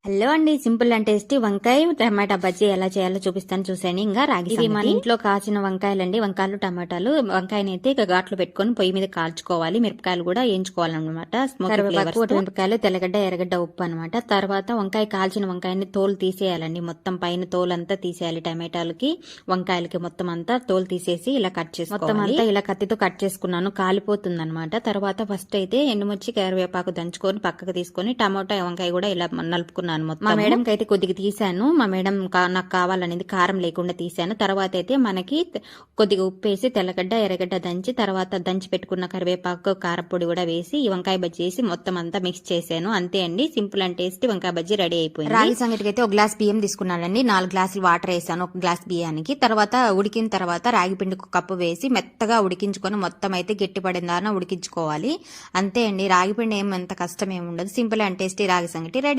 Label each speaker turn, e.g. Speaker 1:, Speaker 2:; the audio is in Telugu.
Speaker 1: హలో అండి, సింపుల్ అండ్ టేస్టీ వంకాయ టమాటా బజ్జీ ఎలా చేయాలో చూపిస్తాను చూసాను. ఇంకా రాగి ఇది మన ఇంట్లో కాచిన వంకాయలండి, వంకాయలు టమాటాలు. వంకాయని అయితే ఇక ఘాట్లు పెట్టుకొని పొయ్యి మీద కాల్చుకోవాలి. మిరపకాయలు కూడా వేయించుకోవాలన్నమాట. కరివేపాకు, మిరపకాయలు, తెల్లగడ్డ, ఎర్రగడ్డ, ఉప్పు అనమాట. తర్వాత వంకాయ కాల్చిన వంకాయని తోలు తీసేయాలండి. మొత్తం పైన తోలు అంతా తీసేయాలి. టమాటాలకి వంకాయలకి మొత్తం అంతా తోలు తీసేసి ఇలా కట్ చేసుకోవాలి. మొత్తం అంతా ఇలా కత్తితో కట్ చేసుకున్నాను, కాలిపోతుంది అనమాట. తర్వాత ఫస్ట్ అయితే ఎండుమిర్చి, కరివేపాకు దంచుకొని పక్కకు తీసుకొని టమాటా వంకాయ కూడా ఇలా నలుపుకున్నాను. మా మేడం కి అయితే కొద్దిగా తీసాను. మా మేడం నాకు కావాలనేది కారం లేకుండా తీసాను. తర్వాత అయితే మనకి కొద్దిగా ఉప్పు వేసి తెల్లగడ్డ, ఎర్రగడ్డ దంచి, తర్వాత దంచి పెట్టుకున్న కరివేపాకు, కారపొడి కూడా వేసి ఈ వంకాయ బజ్జీ వేసి మొత్తం అంతా మిక్స్ చేశాను. అంతే అండి, సింపుల్ అండ్ టేస్టీ వంకాయ బజ్జీ రెడీ అయిపోయింది. రాగి సంగటికి అయితే ఒక గ్లాస్ బియ్యం తీసుకున్నానండి. 4 గ్లాసులు వాటర్ వేసాను ఒక గ్లాస్ బియ్యానికి. తర్వాత ఉడికిన తర్వాత రాగి పిండికి ఒక కప్పు వేసి మెత్తగా ఉడికించుకొని మొత్తం అయితే గట్టి పడిందాన ఉడికించుకోవాలి. అంతే అండి, రాగి పిండి ఏమంత కష్టం ఏమి ఉండదు. సింపుల్ అండ్ టేస్టీ రాగి సంగటి రెడీ.